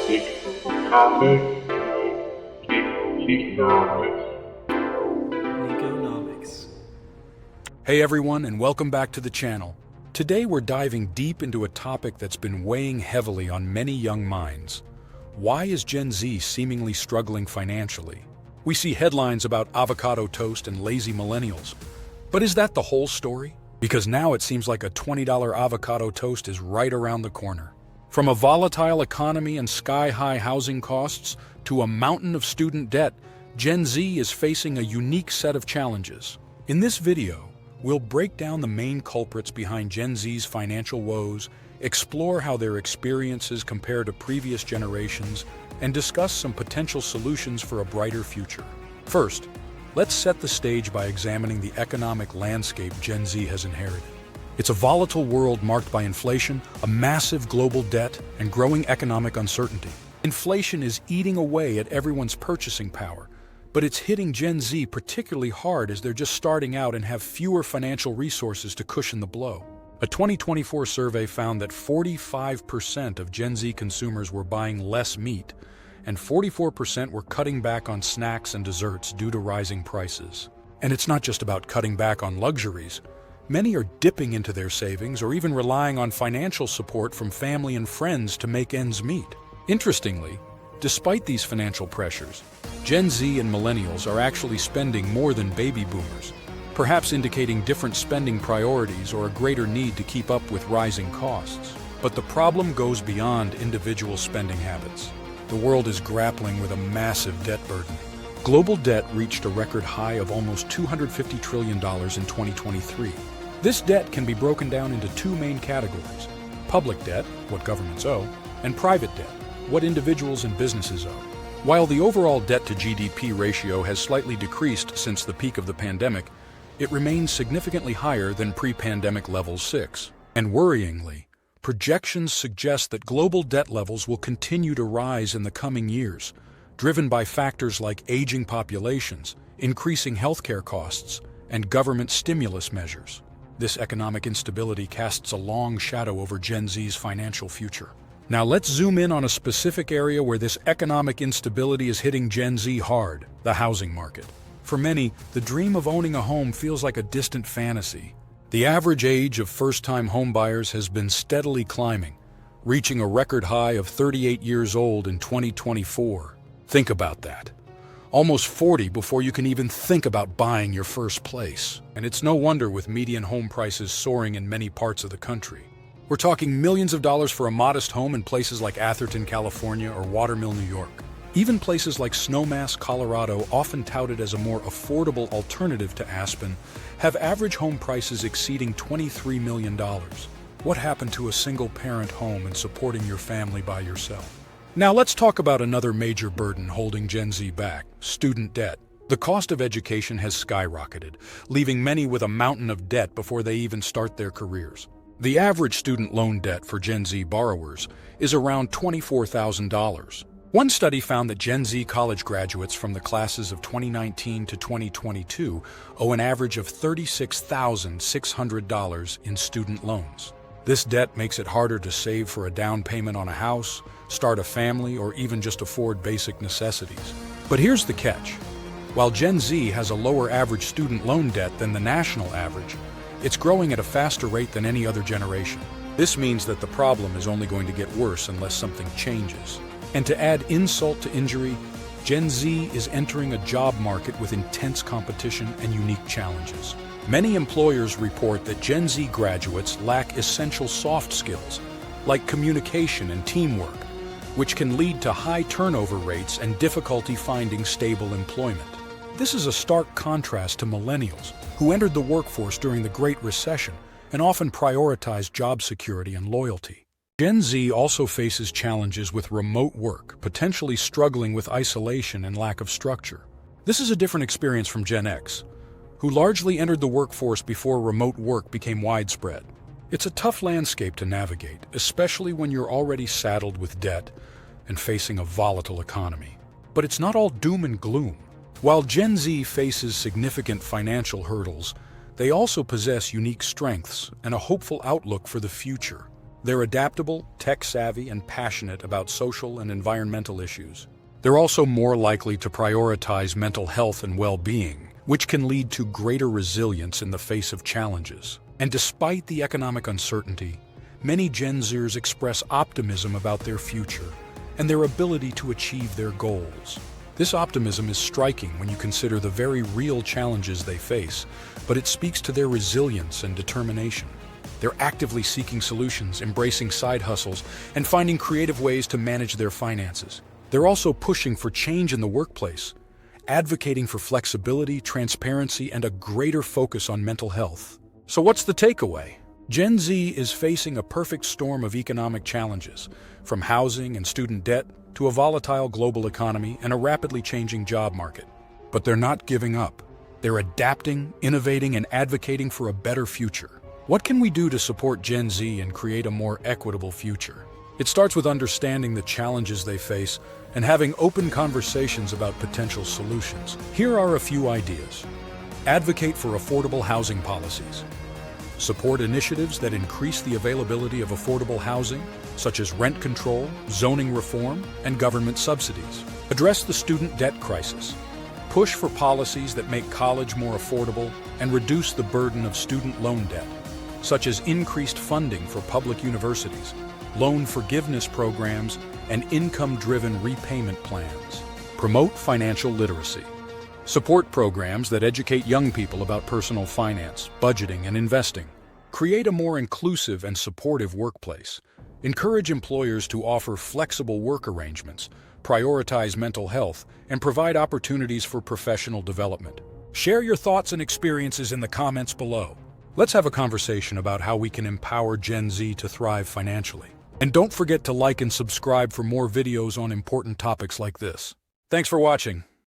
Topic economics. Economics. Hey everyone, and welcome back to the channel. Today we're diving deep into a topic that's been weighing heavily on many young minds. Why is Gen Z seemingly struggling financially? We see headlines about avocado toast and lazy millennials. But is that the whole story? Because now it seems like a $20 avocado toast is right around the corner. From a volatile economy and sky-high housing costs to a mountain of student debt, Gen Z is facing a unique set of challenges. In this video, we'll break down the main culprits behind Gen Z's financial woes, explore how their experiences compare to previous generations, and discuss some potential solutions for a brighter future. First, let's set the stage by examining the economic landscape Gen Z has inherited. It's a volatile world marked by inflation, a massive global debt, and growing economic uncertainty. Inflation is eating away at everyone's purchasing power, but it's hitting Gen Z particularly hard as they're just starting out and have fewer financial resources to cushion the blow. A 2024 survey found that 45% of Gen Z consumers were buying less meat, and 44% were cutting back on snacks and desserts due to rising prices. And it's not just about cutting back on luxuries. Many are dipping into their savings or even relying on financial support from family and friends to make ends meet. Interestingly, despite these financial pressures, Gen Z and millennials are actually spending more than baby boomers, perhaps indicating different spending priorities or a greater need to keep up with rising costs. But the problem goes beyond individual spending habits. The world is grappling with a massive debt burden. Global debt reached a record high of almost $250 trillion in 2023. This debt can be broken down into two main categories: public debt, what governments owe, and private debt, what individuals and businesses owe. While the overall debt to GDP ratio has slightly decreased since the peak of the pandemic, it remains significantly higher than pre-pandemic levels 6. And worryingly, projections suggest that global debt levels will continue to rise in the coming years, driven by factors like aging populations, increasing healthcare costs, and government stimulus measures. This economic instability casts a long shadow over Gen Z's financial future. Now let's zoom in on a specific area where this economic instability is hitting Gen Z hard: the housing market. For many, the dream of owning a home feels like a distant fantasy. The average age of first-time homebuyers has been steadily climbing, reaching a record high of 38 years old in 2024. Think about that. Almost 40 before you can even think about buying your first place. And it's no wonder with median home prices soaring in many parts of the country. We're talking millions of dollars for a modest home in places like Atherton, California, or Watermill, New York. Even places like Snowmass, Colorado, often touted as a more affordable alternative to Aspen, have average home prices exceeding $23 million. What happened to a single-parent home and supporting your family by yourself? Now let's talk about another major burden holding Gen Z back: student debt. The cost of education has skyrocketed, leaving many with a mountain of debt before they even start their careers. The average student loan debt for Gen Z borrowers is around $24,000. One study found that Gen Z college graduates from the classes of 2019 to 2022 owe an average of $36,600 in student loans. This debt makes it harder to save for a down payment on a house, start a family, or even just afford basic necessities. But here's the catch. While Gen Z has a lower average student loan debt than the national average, it's growing at a faster rate than any other generation. This means that the problem is only going to get worse unless something changes. And to add insult to injury, Gen Z is entering a job market with intense competition and unique challenges. Many employers report that Gen Z graduates lack essential soft skills, like communication and teamwork, which can lead to high turnover rates and difficulty finding stable employment. This is a stark contrast to millennials, who entered the workforce during the Great Recession and often prioritized job security and loyalty. Gen Z also faces challenges with remote work, potentially struggling with isolation and lack of structure. This is a different experience from Gen X, who largely entered the workforce before remote work became widespread. It's a tough landscape to navigate, especially when you're already saddled with debt and facing a volatile economy. But it's not all doom and gloom. While Gen Z faces significant financial hurdles, they also possess unique strengths and a hopeful outlook for the future. They're adaptable, tech-savvy, and passionate about social and environmental issues. They're also more likely to prioritize mental health and well-being, which can lead to greater resilience in the face of challenges. And despite the economic uncertainty, many Gen Zers express optimism about their future and their ability to achieve their goals. This optimism is striking when you consider the very real challenges they face, but it speaks to their resilience and determination. They're actively seeking solutions, embracing side hustles, and finding creative ways to manage their finances. They're also pushing for change in the workplace, advocating for flexibility, transparency, and a greater focus on mental health. So what's the takeaway? Gen Z is facing a perfect storm of economic challenges, from housing and student debt to a volatile global economy and a rapidly changing job market. But they're not giving up. They're adapting, innovating, and advocating for a better future. What can we do to support Gen Z and create a more equitable future? It starts with understanding the challenges they face and having open conversations about potential solutions. Here are a few ideas. Advocate for affordable housing policies. Support initiatives that increase the availability of affordable housing, such as rent control, zoning reform, and government subsidies. Address the student debt crisis. Push for policies that make college more affordable and reduce the burden of student loan debt, such as increased funding for public universities, loan forgiveness programs, and income-driven repayment plans. Promote financial literacy. Support programs that educate young people about personal finance, budgeting, and investing. Create a more inclusive and supportive workplace. Encourage employers to offer flexible work arrangements, prioritize mental health, and provide opportunities for professional development. Share your thoughts and experiences in the comments below. Let's have a conversation about how we can empower Gen Z to thrive financially. And don't forget to like and subscribe for more videos on important topics like this. Thanks for watching.